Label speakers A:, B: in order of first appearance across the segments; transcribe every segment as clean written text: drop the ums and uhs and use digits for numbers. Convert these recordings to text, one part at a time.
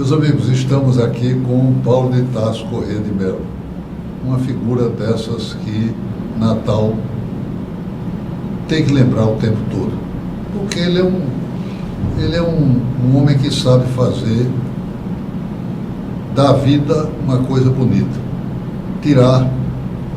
A: Meus amigos, estamos aqui com Paulo de Tarso Corrêa de Mello, uma figura dessas que Natal tem que lembrar o tempo todo, porque ele é um homem que sabe fazer da vida uma coisa bonita, tirar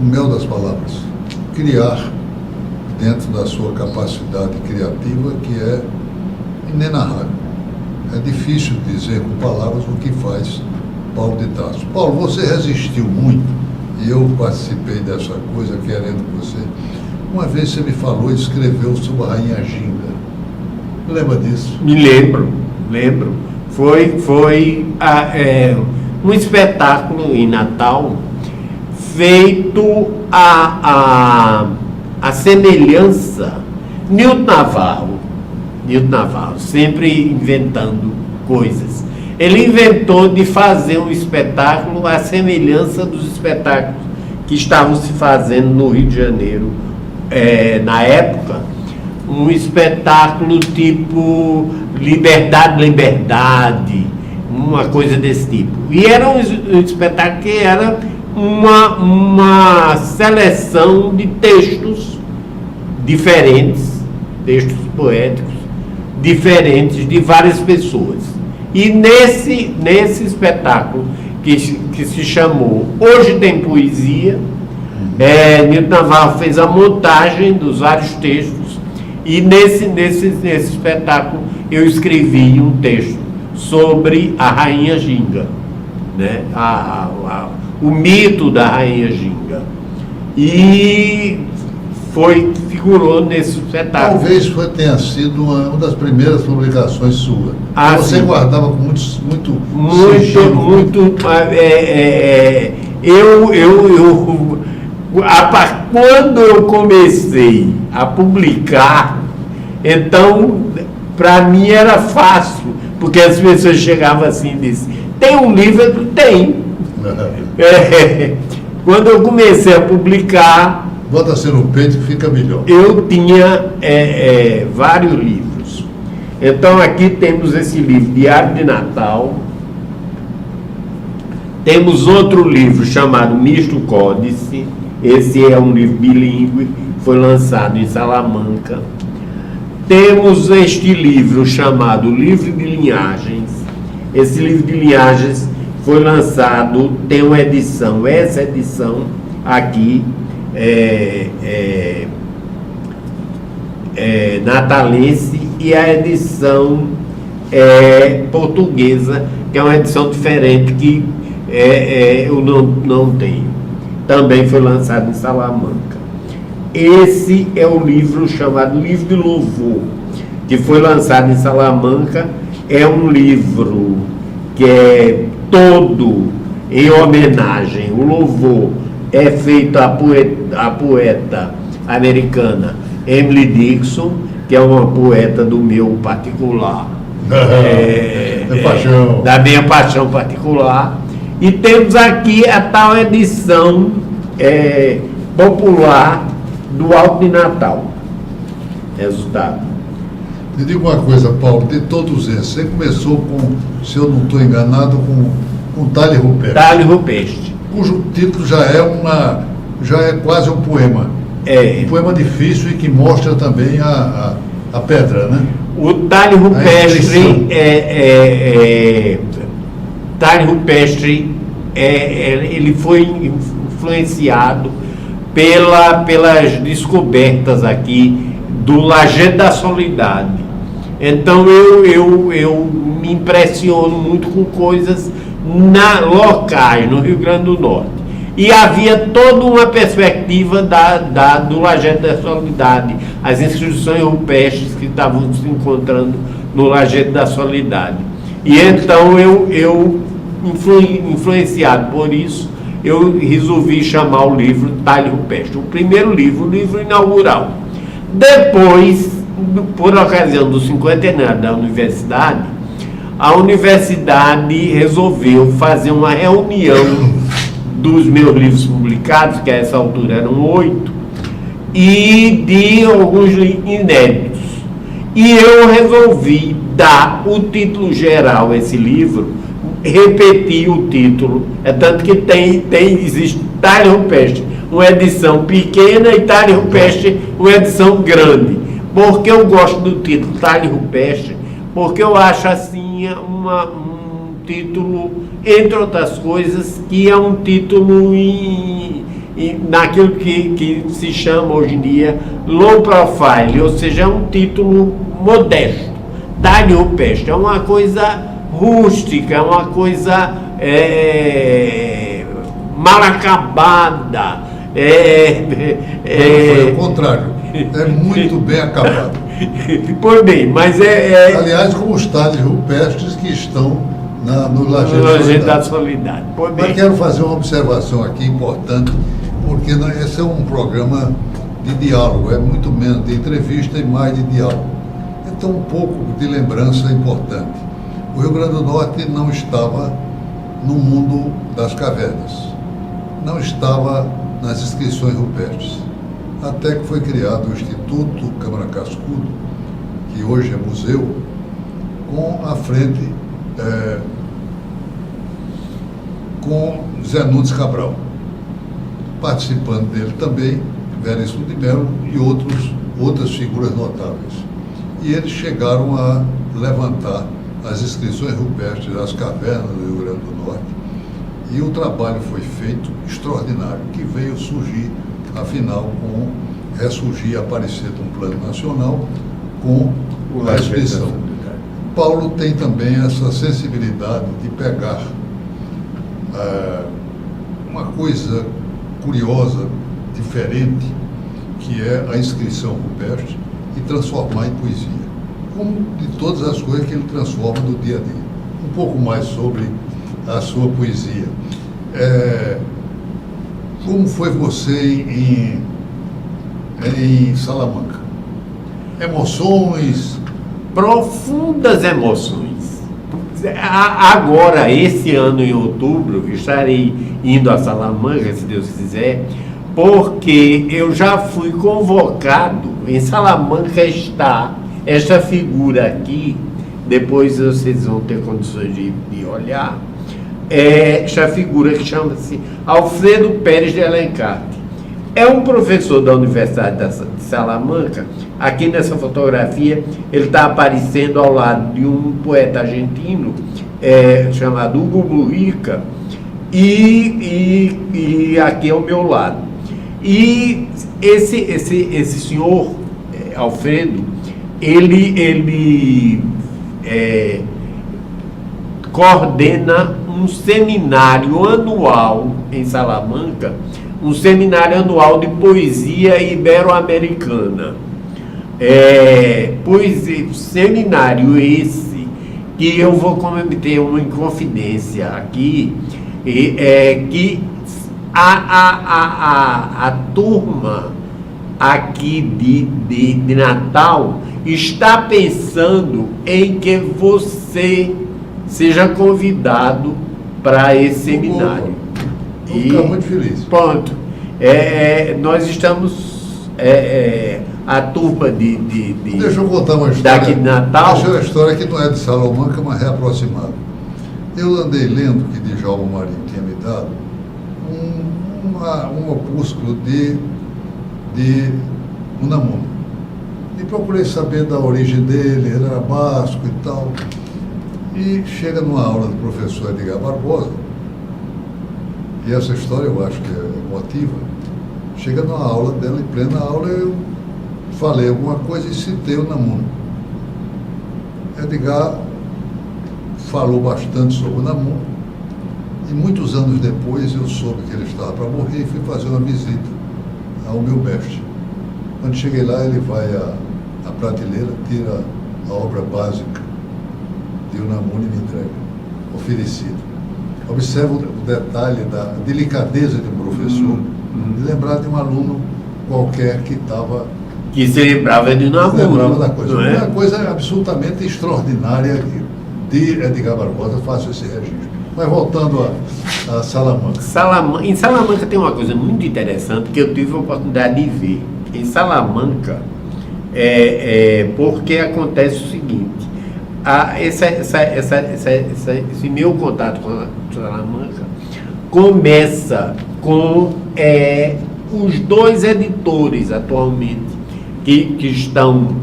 A: o mel das palavras, criar dentro da sua capacidade criativa, que é inenarrável. É difícil dizer com palavras o que faz Paulo de Tarso. Paulo, você resistiu muito, e eu participei dessa coisa querendo que você... Uma vez você me falou e escreveu sobre a Rainha Ginga. Lembra disso?
B: Me lembro. Foi um espetáculo em Natal feito a semelhança. Nilton Navarro, sempre inventando coisas. Ele inventou de fazer um espetáculo à semelhança dos espetáculos que estavam se fazendo no Rio de Janeiro na época, um espetáculo tipo Liberdade, uma coisa desse tipo. E era um espetáculo que era uma seleção de textos diferentes, textos poéticos diferentes de várias pessoas. E nesse espetáculo que se chamou Hoje Tem Poesia, Nilton Navarro fez a montagem dos vários textos, e nesse espetáculo eu escrevi um texto sobre a Rainha Ginga, né? O mito da Rainha Ginga, e figurou nesse espetáculo. Talvez
A: tenha sido uma das primeiras publicações suas. Você sim. Guardava com muito
B: quando eu comecei a publicar, então para mim era fácil, porque as pessoas chegavam assim e diziam: tem um livro? Tem. Quando eu comecei a publicar,
A: bota-se no peito que fica melhor.
B: Eu tinha vários livros. Então aqui temos esse livro, Diário de Natal. Temos outro livro chamado Misto Códice. Esse é um livro bilíngue, foi lançado em Salamanca. Temos este livro chamado Livro de Linhagens. Esse livro de linhagens foi lançado, tem uma edição, essa edição aqui, natalense, e a edição portuguesa, que é uma edição diferente que eu não tenho. Também foi lançado em Salamanca. Esse é o livro chamado Livro de Louvor, que foi lançado em Salamanca. É um livro que é todo em homenagem. O louvor é feito à poeta americana Emily Dickinson, que é uma poeta do meu particular, da minha paixão particular. E temos aqui a tal edição popular do Alto de Natal. Resultado.
A: Me diga uma coisa, Paulo, de todos esses, você começou com, se eu não estou enganado, com Talhe Rupestre.
B: Talhe Rupestre.
A: Cujo título já é quase um poema. Um poema difícil e que mostra também a pedra, né?
B: O Talhe Rupestre Talhe Rupestre ele foi influenciado pelas descobertas aqui do Lajedo da Soledade. Então eu me impressiono muito com coisas locais no Rio Grande do Norte. E havia toda uma perspectiva do Lajedo da Soledade, as instituições rupestres que estavam se encontrando no Lajedo da Soledade. E então eu influenciado por isso, eu resolvi chamar o livro Talhe Rupestre. O primeiro livro, o livro inaugural. Depois, por ocasião do 50º da universidade, a universidade resolveu fazer uma reunião dos meus livros publicados, que a essa altura eram 8, e de alguns inéditos. E eu resolvi dar o título geral a esse livro repetir o título. É tanto que existe Talhe Rupestre, uma edição pequena, e Talhe Rupestre, uma edição grande. Porque eu gosto do título Talhe Rupestre, porque eu acho assim um título, entre outras coisas, que é um título naquilo que se chama hoje em dia low profile, ou seja, é um título modesto. Talhe Rupestre é uma coisa rústica, é uma coisa mal acabada.
A: Foi o contrário. É muito bem acabado.
B: Pois bem, mas
A: Aliás, como os talhes rupestres que estão no
B: Lajedo da Soledade.
A: Mas quero fazer uma observação aqui importante, porque esse é um programa de diálogo, é muito menos de entrevista e mais de diálogo. Então, um pouco de lembrança importante. O Rio Grande do Norte não estava no mundo das cavernas, não estava nas inscrições rupestres, até que foi criado o Instituto Câmara Cascudo, que hoje é museu, com à frente com Zé Nunes Cabral, participando dele também Veríssimo de Mello e outras figuras notáveis. E eles chegaram a levantar as inscrições rupestres das cavernas do Rio Grande do Norte, e o trabalho foi feito extraordinário, que veio surgir, afinal, ressurgir e aparecer de um plano nacional com a inscrição. Paulo tem também essa sensibilidade de pegar uma coisa curiosa, diferente, que é a inscrição rupestre, e transformar em poesia, como de todas as coisas que ele transforma no dia a dia. Um pouco mais sobre a sua poesia. Como foi você em Salamanca? Emoções?
B: Profundas emoções. Agora, esse ano em outubro, estarei indo a Salamanca, se Deus quiser, porque eu já fui convocado. Em Salamanca está esta figura aqui, depois vocês vão ter condições de olhar, esta figura que chama-se Alfredo Pérez de Alencar. É um professor da Universidade de Salamanca. Aqui nessa fotografia ele está aparecendo ao lado de um poeta argentino chamado Hugo Mujica, e aqui ao meu lado. E esse senhor Alfredo, ele coordena um seminário anual em Salamanca, um seminário anual de poesia ibero-americana. Seminário esse que eu vou cometer uma inconfidência aqui, que a turma aqui de Natal está pensando em que você seja convidado para esse seminário.
A: Vou ficar muito feliz.
B: Pronto. Nós estamos... a turma
A: Deixa eu contar uma história.
B: Daqui de Natal.
A: Deixa uma história que não é de Salamanca, mas é aproximada. Eu andei lendo, que Djalma Marinho tinha me dado, um opúsculo de Unamuno. E procurei saber da origem dele, ele era basco e tal. E chega numa aula do professor Edgar Barbosa, e essa história eu acho que é emotiva. Chega numa aula dela, em plena aula, eu falei alguma coisa e citei o Unamuno. Edgar falou bastante sobre o Unamuno, e muitos anos depois eu soube que ele estava para morrer e fui fazer uma visita ao meu mestre. Quando cheguei lá, ele vai à prateleira, tira a obra básica de Unamuno e me entrega, oferecido. Observa o detalhe da delicadeza de um professor, de lembrar de um aluno qualquer que estava...
B: Que se lembrava de Unamuno.
A: Lembrava da coisa.
B: É?
A: Uma coisa absolutamente extraordinária de Edgar Barbosa, faço esse registro. Mas voltando a Salamanca.
B: Em Salamanca tem uma coisa muito interessante que eu tive a oportunidade de ver. Em Salamanca, porque acontece o seguinte: esse meu contato com a Salamanca começa com os dois editores atualmente que estão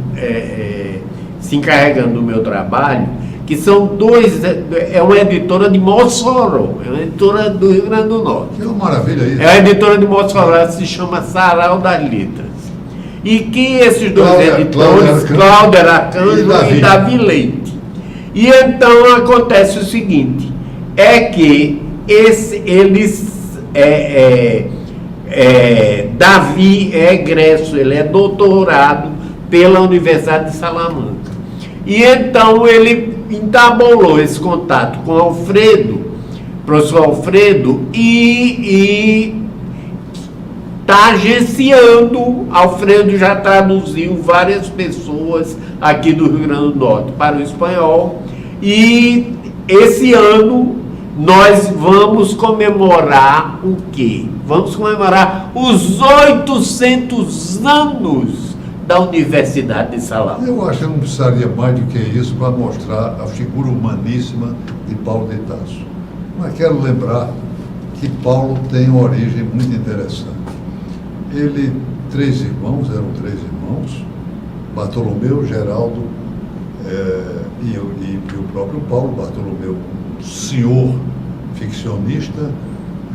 B: se encarregando do meu trabalho, que são dois, é uma editora de Mossoró, é uma editora do Rio Grande do Norte.
A: Que maravilha isso.
B: É a editora de Mossoró, se chama Sarau das Letras. E que esses dois editores, Cláudio Arcanjo e Davi Leite. E então acontece o seguinte, é que Davi é egresso, ele é doutorado pela Universidade de Salamanca. E então ele entabolou esse contato com Alfredo, professor Alfredo, e está agenciando. Alfredo já traduziu várias pessoas aqui do Rio Grande do Norte para o espanhol, e esse ano nós vamos comemorar o quê? Vamos comemorar os 800 anos da Universidade de Salamanca.
A: Eu acho que não precisaria mais do que isso para mostrar a figura humaníssima de Paulo de Tarso. Mas quero lembrar que Paulo tem uma origem muito interessante. Ele, eram três irmãos, Bartolomeu, Geraldo e o próprio Paulo. Bartolomeu, senhor ficcionista,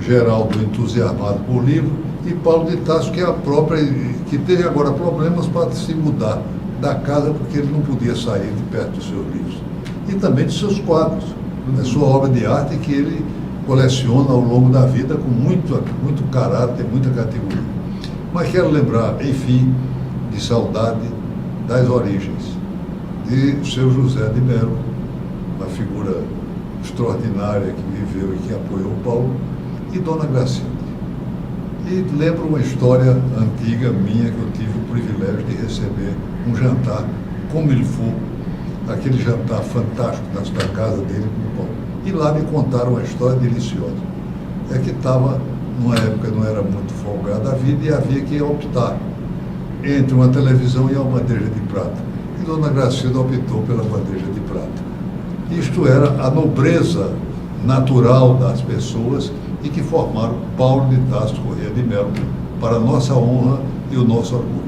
A: Geraldo, entusiasmado por livro, e Paulo de Tarso, que teve agora problemas para se mudar da casa, porque ele não podia sair de perto dos seus livros. E também de seus quadros, da sua obra de arte, que ele coleciona ao longo da vida com muito caráter, muita categoria. Mas quero lembrar, enfim, de saudade das origens, de seu José de Melo, uma figura extraordinária que viveu e que apoiou Paulo, e Dona Gracinda. E lembro uma história antiga minha, que eu tive o privilégio de receber um jantar com Milfou, aquele jantar fantástico na casa dele com Paulo. E lá me contaram uma história deliciosa. É que estava, numa época não era muito folgada a vida, e havia que optar entre uma televisão e uma bandeja de prata. E Dona Gracinda optou pela bandeja de prata. Isto era a nobreza natural das pessoas e que formaram Paulo de Tarso Corrêa de Melo para a nossa honra e o nosso orgulho.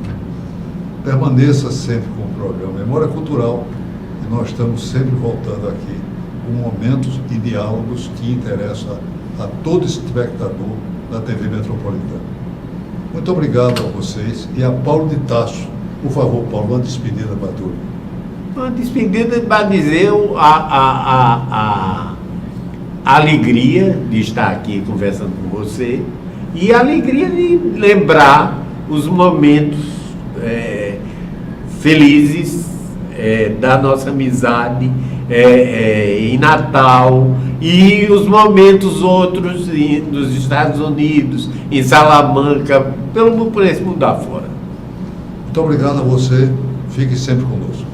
A: Permaneça sempre com o programa Memória Cultural, e nós estamos sempre voltando aqui com momentos e diálogos que interessam a todo espectador da TV Metropolitana. Muito obrigado a vocês e a Paulo de Tarso. Por favor, Paulo, uma despedida para todos.
B: Uma despedida para dizer a alegria de estar aqui conversando com você e a alegria de lembrar os momentos felizes da nossa amizade em Natal e os momentos outros nos Estados Unidos, em Salamanca, por esse mundo afora.
A: Muito obrigado a você. Fique sempre conosco.